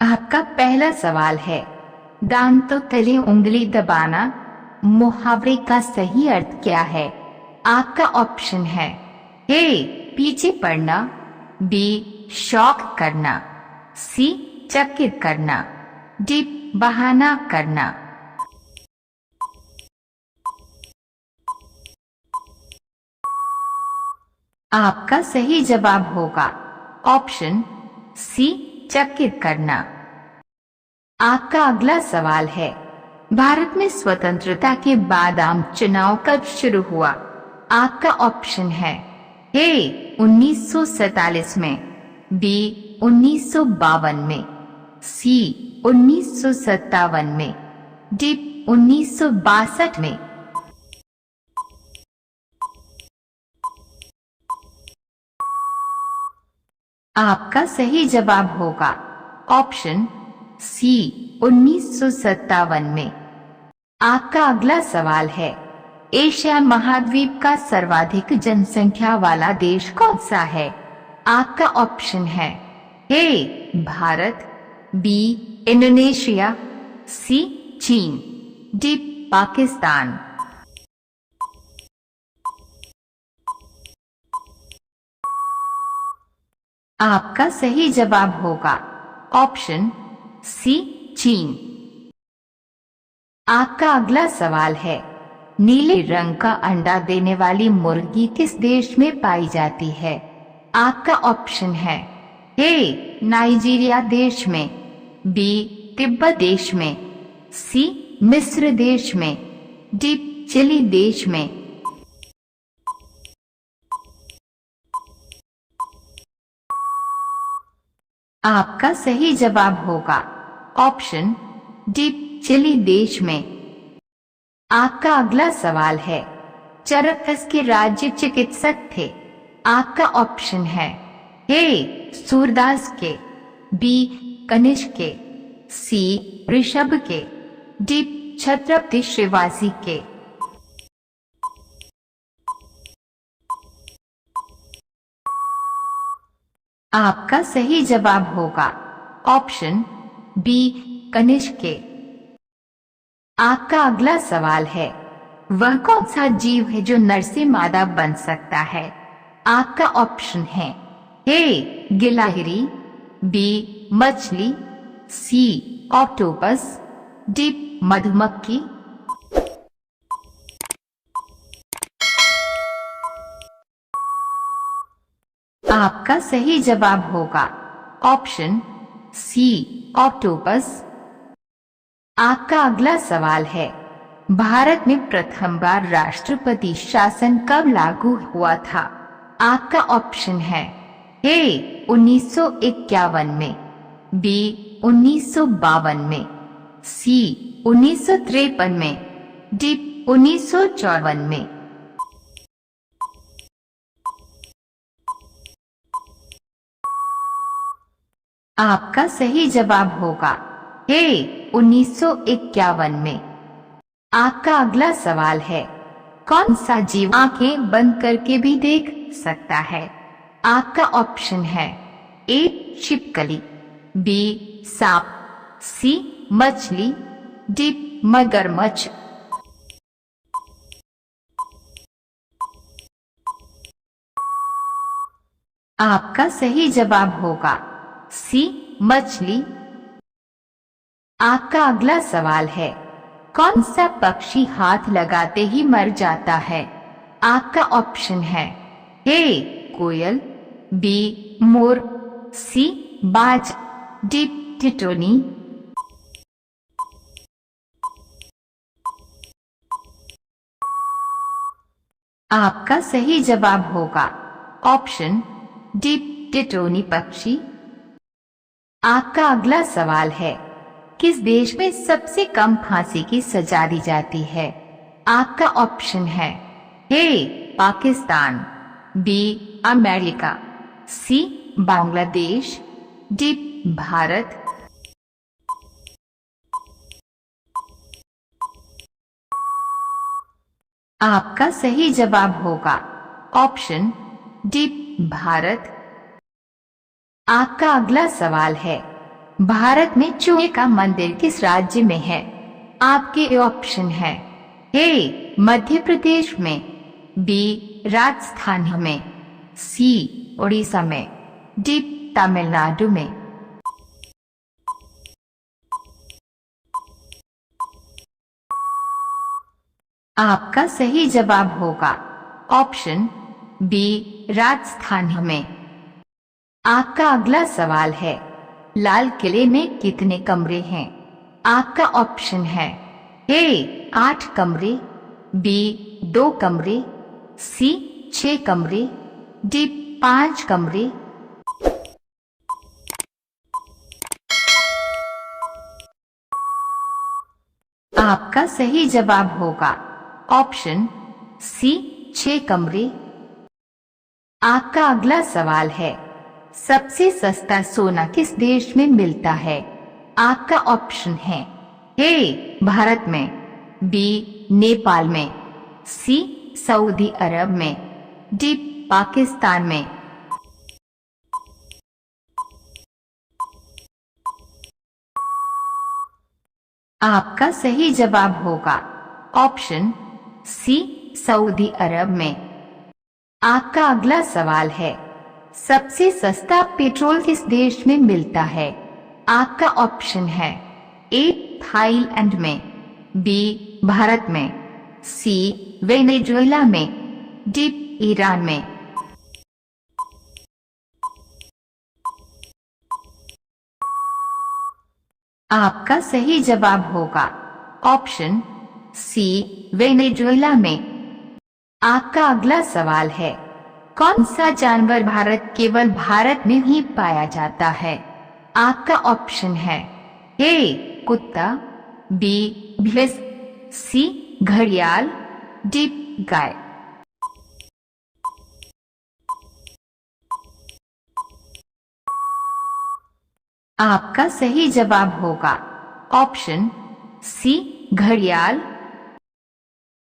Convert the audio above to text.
आपका पहला सवाल है, दांतों तले उंगली दबाना मुहावरे का सही अर्थ क्या है? आपका ऑप्शन है ए पीछे पड़ना, बी शौक करना, सी चकित करना, डी बहाना करना। आपका सही जवाब होगा ऑप्शन सी चकित करना। आपका अगला सवाल है, भारत में स्वतंत्रता के बाद आम चुनाव कब शुरू हुआ? आपका ऑप्शन है ए 1947 में, बी 1952 में, सी 1957 में, डी 1962 में। आपका सही जवाब होगा ऑप्शन सी 1957 में। आपका अगला सवाल है, एशिया महाद्वीप का सर्वाधिक जनसंख्या वाला देश कौन सा है? आपका ऑप्शन है ए भारत, बी इंडोनेशिया, सी चीन, डी पाकिस्तान। आपका सही जवाब होगा ऑप्शन सी चीन। आपका अगला सवाल है, नीले रंग का अंडा देने वाली मुर्गी किस देश में पाई जाती है? आपका ऑप्शन है ए नाइजीरिया देश में, बी तिब्बत देश में, सी मिस्र देश में, डी चिली देश में। आपका सही जवाब होगा ऑप्शन डी चिली देश में। आपका अगला सवाल है, चरकस के राज्य चिकित्सक थे? आपका ऑप्शन है ए सूरदास के, बी कनिष्क के, सी ऋषभ के, डी छत्रपति शिवाजी के। आपका सही जवाब होगा ऑप्शन बी कनिष्क के। आपका अगला सवाल है, वह कौन सा जीव है जो नर से मादा बन सकता है? आपका ऑप्शन है ए गिलहरी, बी मछली, सी ऑक्टोपस, डी मधुमक्खी। आपका सही जवाब होगा ऑप्शन सी ऑक्टोपस। आपका अगला सवाल है, भारत में प्रथम बार राष्ट्रपति शासन कब लागू हुआ था? आपका ऑप्शन है ए 1951 में, बी 1952 में, सी 1953 में, डी 1954 में। आपका सही जवाब होगा ए 1951 में। आपका अगला सवाल है, कौन सा जीव आंखें बंद करके भी देख सकता है? आपका ऑप्शन है ए छिपकली, बी सांप, सी मछली, डी मगरमच्छ। आपका सही जवाब होगा सी मछली। आपका अगला सवाल है, कौन सा पक्षी हाथ लगाते ही मर जाता है? आपका ऑप्शन है ए कोयल, बी मोर, सी बाज, डी टिटोनी। आपका सही जवाब होगा ऑप्शन डी टिटोनी पक्षी। आपका अगला सवाल है, किस देश में सबसे कम फांसी की सजा दी जाती है? आपका ऑप्शन है ए पाकिस्तान, बी अमेरिका, सी बांग्लादेश, डी भारत। आपका सही जवाब होगा ऑप्शन डी भारत। आपका अगला सवाल है, भारत में चूहे का मंदिर किस राज्य में है? आपके ऑप्शन है ए मध्य प्रदेश में, बी राजस्थान में, सी उड़ीसा में, डी तमिलनाडु में। आपका सही जवाब होगा ऑप्शन बी राजस्थान में। आपका अगला सवाल है, लाल किले में कितने कमरे हैं? आपका ऑप्शन है ए 8 कमरे, बी 2 कमरे, सी 6 कमरे, डी 5 कमरे। आपका सही जवाब होगा ऑप्शन सी 6 कमरे। आपका अगला सवाल है, सबसे सस्ता सोना किस देश में मिलता है? आपका ऑप्शन है ए भारत में, बी नेपाल में, सी सऊदी अरब में, डी पाकिस्तान में। आपका सही जवाब होगा ऑप्शन सी सऊदी अरब में। आपका अगला सवाल है, सबसे सस्ता पेट्रोल किस देश में मिलता है? आपका ऑप्शन है ए थाईलैंड में, बी भारत में, सी वेनेजुएला में, डी ईरान में। आपका सही जवाब होगा ऑप्शन सी वेनेजुएला में। आपका अगला सवाल है, कौन सा जानवर केवल भारत में ही पाया जाता है? आपका ऑप्शन है ए कुत्ता, बी भैंस, सी घड़ियाल, डी गाय। आपका सही जवाब होगा ऑप्शन सी घड़ियाल।